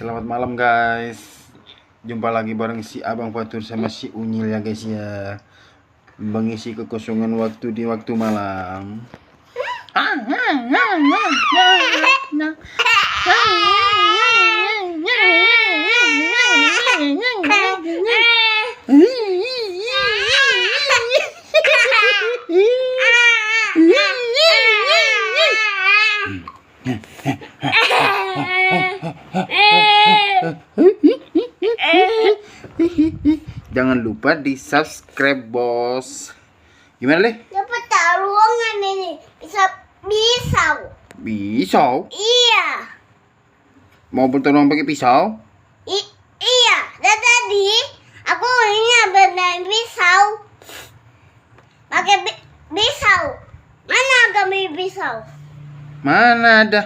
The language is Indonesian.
Selamat malam guys. Jumpa lagi bareng si Abang Fatur sama si Unyil ya guys ya. Mengisi kekosongan waktu di waktu malam. Jangan lupa di subscribe bos. Gimana deh? Dapat taruhan ini bisa pisau. Pisau? Iya. Mau bertarung pakai pisau? Iya. Dan tadi aku ingat benar pisau. Pakai pisau. Mana kami pisau? Mana ada?